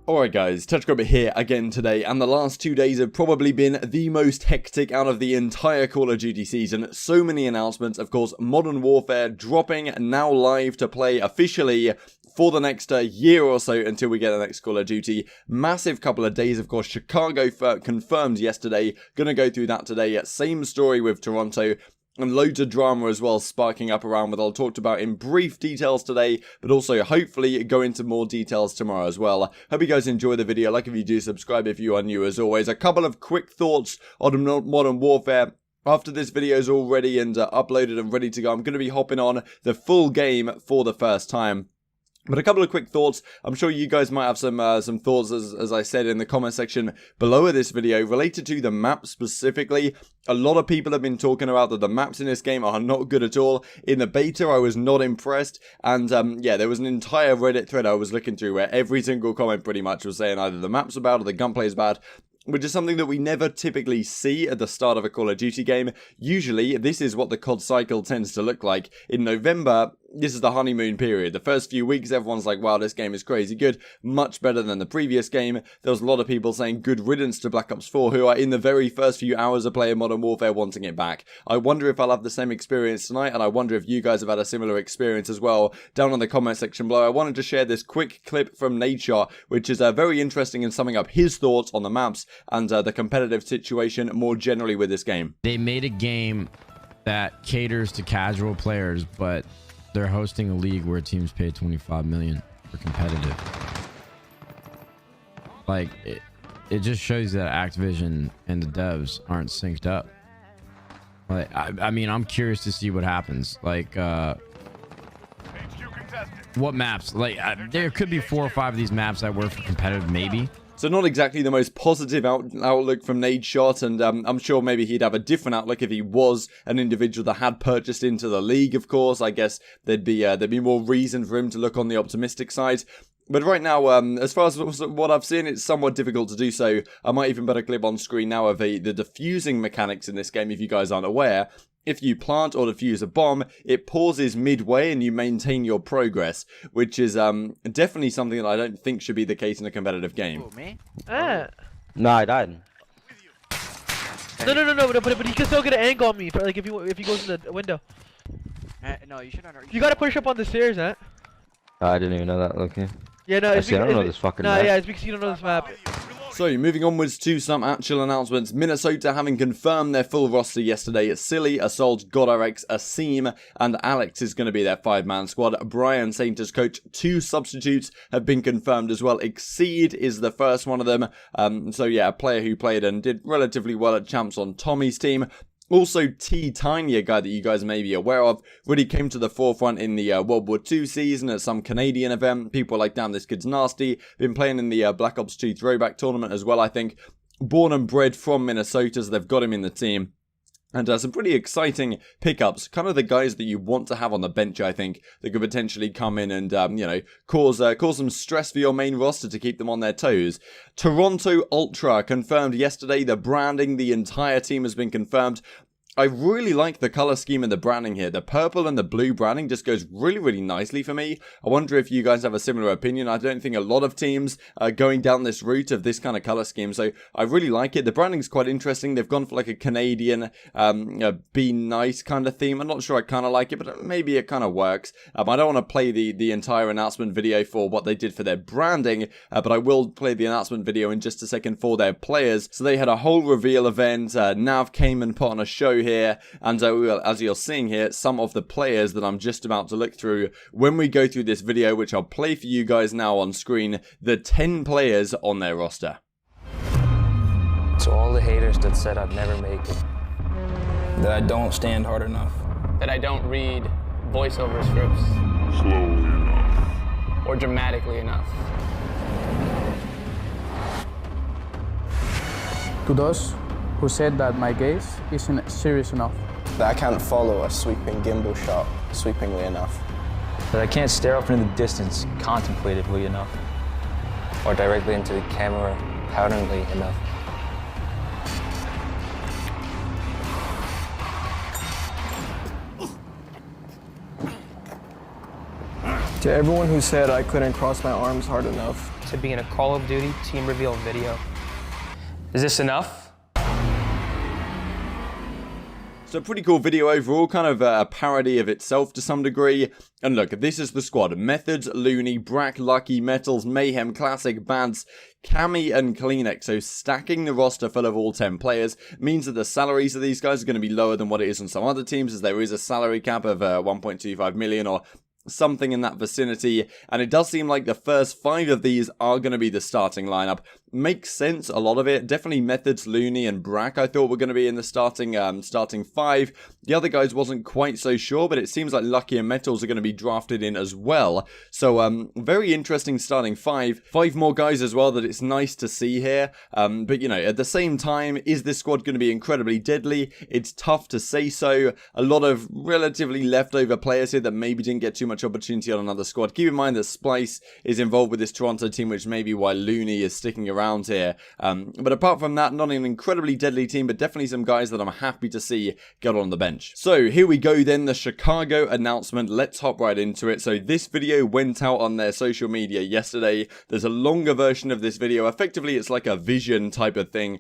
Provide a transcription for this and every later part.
Alright guys, TouchGrubber here again today, and the last 2 days have probably been the most hectic out of the entire Call of Duty season. So many announcements, of course, Modern Warfare dropping, now live to play officially for the next year or so until we get the next Call of Duty. Massive couple of days, of course. Chicago confirmed yesterday, gonna go through that today. Same story with Toronto. And loads of drama as well sparking up around what I'll talk about in brief details today, but also hopefully go into more details tomorrow as well. Hope you guys enjoy the video. Like if you do, subscribe if you are new as always. A couple of quick thoughts on Modern Warfare. After this video is all ready and uploaded and ready to go, I'm going to be hopping on the full game for the first time. But a couple of quick thoughts. I'm sure you guys might have some thoughts, as I said in the comment section below this video, related to the map specifically. A lot of people have been talking about that the maps in this game are not good at all. In the beta, I was not impressed. And yeah, there was an entire Reddit thread I was looking through where every single comment pretty much was saying either the map's are bad or the gunplay is bad, which is something that we never typically see at the start of a Call of Duty game. Usually, this is what the COD cycle tends to look like. In November, this is the honeymoon period. The first few weeks, everyone's like, wow, this game is crazy good. Much better than the previous game. There was a lot of people saying good riddance to Black Ops 4, who are in the very first few hours of playing Modern Warfare wanting it back. I wonder if I'll have the same experience tonight, and I wonder if you guys have had a similar experience as well. Down in the comment section below, I wanted to share this quick clip from Nadeshot, which is very interesting in summing up his thoughts on the maps and the competitive situation more generally with this game. They made a game that caters to casual players, but they're hosting a league where teams pay 25 million for competitive. Like, it just shows that Activision and the devs aren't synced up. Like, I mean, I'm curious to see what happens. Like, what maps? Like, there could be 4 or 5 of these maps that work for competitive, maybe. So not exactly the most positive outlook from Nadeshot, and I'm sure maybe he'd have a different outlook if he was an individual that had purchased into the league, of course. I guess there'd be more reason for him to look on the optimistic side. But right now, as far as what I've seen, it's somewhat difficult to do so. I might even put a clip on screen now of the defusing mechanics in this game, if you guys aren't aware. If you plant or defuse a bomb, it pauses midway and you maintain your progress, which is definitely something that I don't think should be the case in a competitive game. Oh, me? No, I died. No, but he can still get an angle on me, like if he goes in the window. No, you should not. You gotta push up on the stairs, huh? I didn't even know that. Okay. Yeah, no, it's I don't know this fucking map. yeah, it's because you don't know this map. So, moving onwards to some actual announcements. Minnesota having confirmed their full roster yesterday. Silly, Assault, GodRx, Asim, and Alex is going to be their 5-man squad. Brian Saint as coach. 2 substitutes have been confirmed as well. Exceed is the first one of them. So yeah, a player who played and did relatively well at Champs on Tommy's team. Also, T-Tiny, a guy that you guys may be aware of, really came to the forefront in the World War II season at some Canadian event. People were like, damn, this kid's nasty. Been playing in the Black Ops 2 throwback tournament as well, I think. Born and bred from Minnesota, so they've got him in the team. And some pretty exciting pickups, kind of the guys that you want to have on the bench, I think, that could potentially come in and, you know, cause some stress for your main roster to keep them on their toes. Toronto Ultra confirmed yesterday. The branding, the entire team has been confirmed. I really like the color scheme and the branding here. The purple and the blue branding just goes really, really nicely for me. I wonder if you guys have a similar opinion. I don't think a lot of teams are going down this route of this kind of color scheme, so I really like it. The branding's quite interesting. They've gone for like a Canadian, be nice kind of theme. I'm not sure I kind of like it, but maybe it kind of works. I don't want to play the entire announcement video for what they did for their branding, but I will play the announcement video in just a second for their players. So they had a whole reveal event. Nav came and put on a show here, and as you're seeing here, some of the players that I'm just about to look through when we go through this video, which I'll play for you guys now on screen, the 10 players on their roster. To all the haters that said I'd never make it, that I don't stand hard enough, that I don't read voiceover scripts slowly enough or dramatically enough. To those who said that my gaze isn't serious enough, that I can't follow a sweeping gimbal shot sweepingly enough, that I can't stare off into the distance contemplatively enough, or directly into the camera poutingly enough. To everyone who said I couldn't cross my arms hard enough. To be in a Call of Duty team reveal video. Is this enough? So pretty cool video overall, kind of a parody of itself to some degree. And look, this is the squad. Methods, Looney, Brack, Lucky, Metals, Mayhem, Classic, Bads, Cammy, and Kleenex. So stacking the roster full of all 10 players means that the salaries of these guys are going to be lower than what it is on some other teams, as there is a salary cap of 1.25 million or something in that vicinity, and it does seem like the first 5 of these are going to be the starting lineup. Makes sense, a lot of it. Definitely Methods, Looney, and Brack I thought were going to be in the starting 5. The other guys wasn't quite so sure, but it seems like Lucky and Metals are going to be drafted in as well. So very interesting starting 5. 5 more guys as well that it's nice to see here. But you know, at the same time, is this squad going to be incredibly deadly? It's tough to say so. A lot of relatively leftover players here that maybe didn't get too much opportunity on another squad. Keep in mind that Splyce is involved with this Toronto team, which may be why Looney is sticking around here. But apart from that, not an incredibly deadly team, but definitely some guys that I'm happy to see get on the bench. So here we go then, the Chicago announcement. Let's hop right into it. So this video went out on their social media yesterday. There's a longer version of this video. Effectively, it's like a vision type of thing,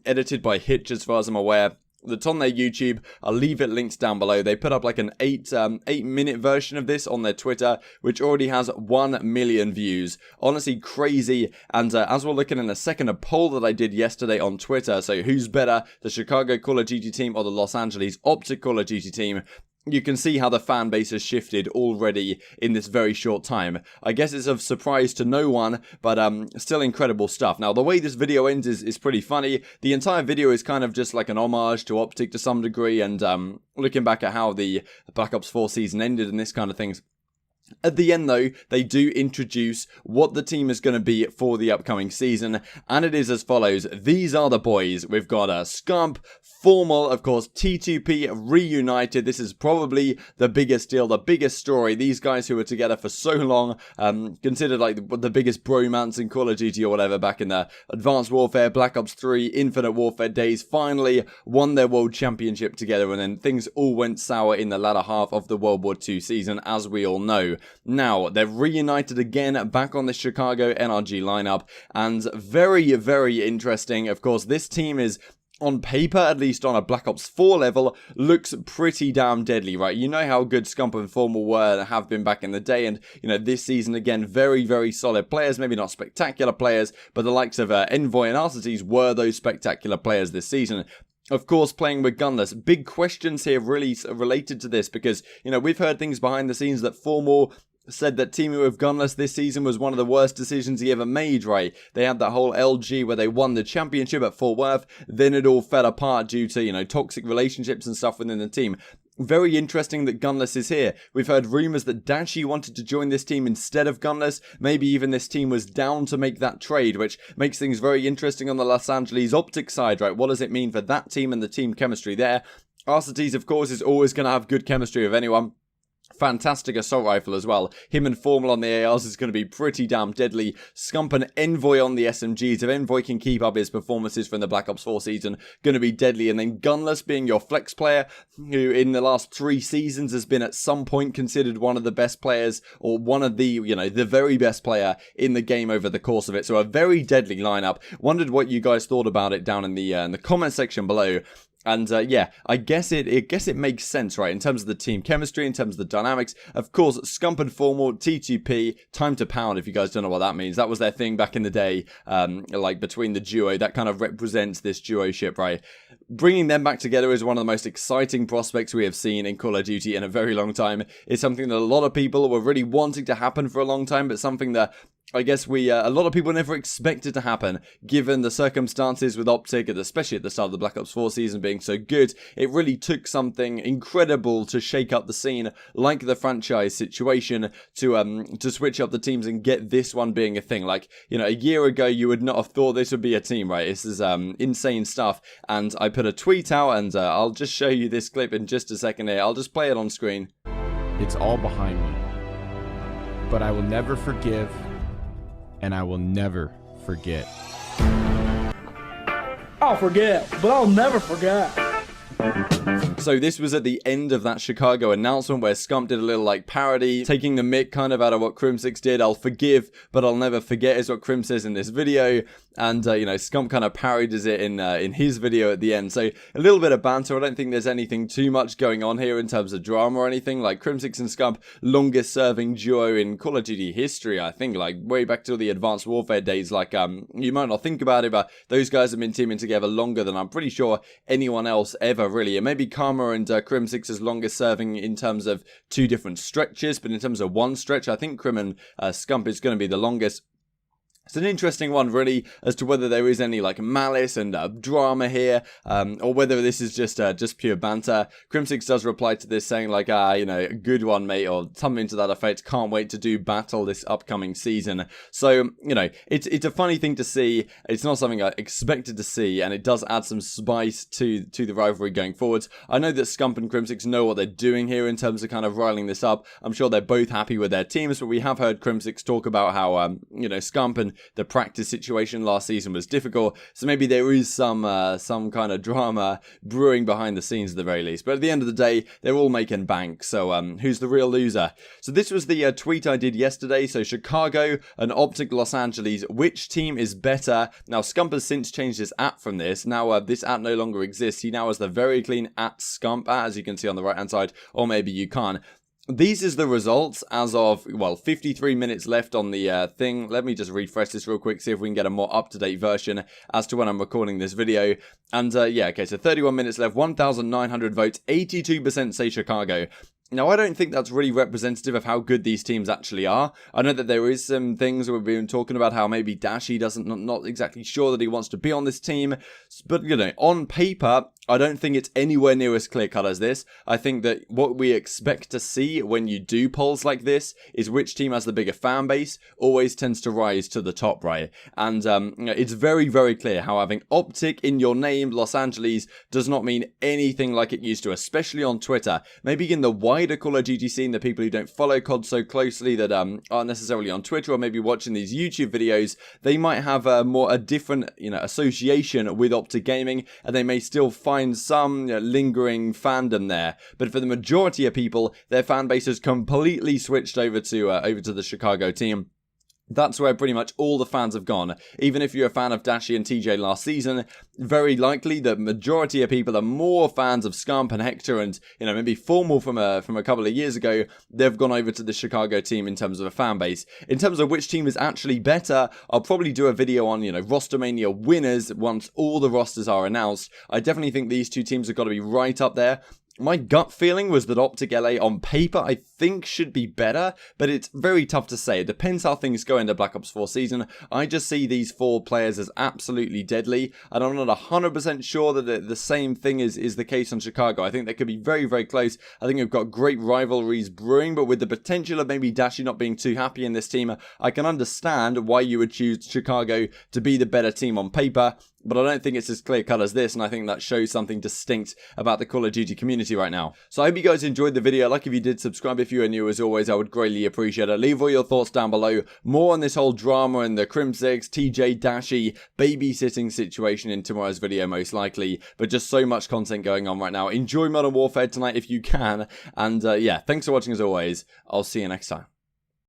edited by Hitch as far as I'm aware. That's on their YouTube. I'll leave it linked down below. They put up like an 8-minute version of this on their Twitter, which already has 1 million views. Honestly, crazy. And as we're looking in a second, a poll that I did yesterday on Twitter. So who's better, the Chicago Call of Duty team or the Los Angeles OpTic Call of Duty team? You can see how the fan base has shifted already in this very short time. I guess it's of surprise to no one, but still incredible stuff. Now, the way this video ends is pretty funny. The entire video is kind of just like an homage to OpTic to some degree, and looking back at how the Black Ops 4 season ended and this kind of things. At the end, though, they do introduce what the team is going to be for the upcoming season, and it is as follows. These are the boys. We've got Scump, Formal, of course, T2P reunited. This is probably the biggest deal, the biggest story. These guys who were together for so long, considered like the biggest bromance in Call of Duty or whatever back in the Advanced Warfare, Black Ops 3, Infinite Warfare days, finally won their World Championship together, and then things all went sour in the latter half of the World War II season, as we all know. Now, they're reunited again back on the Chicago NRG lineup, and very, very interesting. Of course, this team is, on paper, at least on a Black Ops 4 level, looks pretty damn deadly, right? You know how good Scump and Formal were and have been back in the day, and, you know, this season, again, very, very solid players, maybe not spectacular players, but the likes of Envoy and Arcetes were those spectacular players this season. Of course, playing with Gunless. Big questions here really related to this because, you know, we've heard things behind the scenes that Formal said that teaming with Gunless this season was one of the worst decisions he ever made, right? They had that whole LG where they won the championship at Fort Worth, then it all fell apart due to, you know, toxic relationships and stuff within the team. Very interesting that Gunless is here. We've heard rumors that Dashi wanted to join this team instead of Gunless. Maybe even this team was down to make that trade, which makes things very interesting on the Los Angeles OpTic side, right? What does it mean for that team and the team chemistry there? Arcetes, of course, is always going to have good chemistry with anyone. Fantastic assault rifle as well. Him and Formal on the ARs is going to be pretty damn deadly. Scump and Envoy on the SMGs. If Envoy can keep up his performances from the Black Ops 4 season, going to be deadly. And then Gunless being your flex player, who in the last 3 seasons has been at some point considered one of the best players, or one of the, you know, the very best player in the game over the course of it. So a very deadly lineup. Wondered what you guys thought about it down in the comment section below. And yeah, I guess it makes sense, right? In terms of the team chemistry, in terms of the dynamics. Of course, Scump and Formal, T2P, time to pound, if you guys don't know what that means. That was their thing back in the day, like between the duo. That kind of represents this duo-ship, right? Bringing them back together is one of the most exciting prospects we have seen in Call of Duty in a very long time. It's something that a lot of people were really wanting to happen for a long time, but something that I guess a lot of people never expected to happen, given the circumstances with OpTic, and especially at the start of the Black Ops 4 season being so good. It really took something incredible to shake up the scene, like the franchise situation, to switch up the teams and get this one being a thing. Like, you know, a year ago, you would not have thought this would be a team, right? This is insane stuff. And I put a tweet out, and I'll just show you this clip in just a second here. I'll just play it on screen. It's all behind me, but I will never forgive. And I will never forget. I'll forget, but I'll never forget. So this was at the end of that Chicago announcement where Scump did a little like parody, taking the mick kind of out of what Crimsix did. I'll forgive, but I'll never forget is what Crim says in this video. And, you know, Scump kind of parodies it in his video at the end. So a little bit of banter. I don't think there's anything too much going on here in terms of drama or anything. Like Crimsix and Scump, longest serving duo in Call of Duty history, I think, like way back to the Advanced Warfare days. Like, you might not think about it, but those guys have been teaming together longer than I'm pretty sure anyone else ever, really. And maybe Karma and Crimsix is longest serving in terms of 2 different stretches, but in terms of 1 stretch, I think Crim and Scump is going to be the longest. It's an interesting one, really, as to whether there is any, like, malice and drama here, or whether this is just pure banter. Crimsix does reply to this saying, like, you know, good one, mate, or something to that effect. Can't wait to do battle this upcoming season. So, you know, it's a funny thing to see. It's not something I expected to see, and it does add some spice to the rivalry going forwards. I know that Scump and Crimsix know what they're doing here in terms of kind of riling this up. I'm sure they're both happy with their teams, but we have heard Crimsix talk about how, you know, Scump and the practice situation last season was difficult, so maybe there is some kind of drama brewing behind the scenes at the very least. But at the end of the day, they're all making bank, so who's the real loser? So this was the tweet I did yesterday. So Chicago and OpTic Los Angeles, which team is better? Now Scump has since changed his app from this. Now this app no longer exists. He now has the very clean @Scump, as you can see on the right hand side, or maybe you can't. These is the results as of, well, 53 minutes left on the thing. Let me just refresh this real quick, see if we can get a more up-to-date version as to when I'm recording this video. And yeah, okay, so 31 minutes left, 1,900 votes, 82% say Chicago. Now, I don't think that's really representative of how good these teams actually are. I know that there is some things we've been talking about, how maybe Dashi not exactly sure that he wants to be on this team. But, you know, on paper, I don't think it's anywhere near as clear-cut as this. I think that what we expect to see when you do polls like this is which team has the bigger fan base always tends to rise to the top, right? And you know, it's very, very clear how having OpTic in your name, Los Angeles, does not mean anything like it used to, especially on Twitter. Maybe in the wider Call of Duty scene, the people who don't follow COD so closely that aren't necessarily on Twitter or maybe watching these YouTube videos, they might have a different, you know, association with OpTic Gaming, and they may still find some, you know, lingering fandom there. But for the majority of people, their fan base has completely switched over to the Chicago team. That's where pretty much all the fans have gone. Even if you're a fan of Dashi and TJ last season, very likely the majority of people are more fans of Scump and Hector and, you know, maybe Formal from a couple of years ago. They've gone over to the Chicago team in terms of a fan base. In terms of which team is actually better, I'll probably do a video on, you know, Rostermania winners once all the rosters are announced. I definitely think these two teams have got to be right up there. My gut feeling was that OpTic LA on paper I think should be better, but it's very tough to say. It depends how things go in the Black Ops 4 season. I just see these 4 players as absolutely deadly, and I'm not 100% sure that the same thing is the case on Chicago. I think they could be very, very close. I think we've got great rivalries brewing, but with the potential of maybe Dashi not being too happy in this team, I can understand why you would choose Chicago to be the better team on paper. But I don't think it's as clear-cut as this, and I think that shows something distinct about the Call of Duty community right now. So I hope you guys enjoyed the video. Like if you did, subscribe if you are new. As always, I would greatly appreciate it. Leave all your thoughts down below. More on this whole drama and the Crimsix, TJ, Dashi, babysitting situation in tomorrow's video, most likely. But just so much content going on right now. Enjoy Modern Warfare tonight if you can. And yeah, thanks for watching as always. I'll see you next time.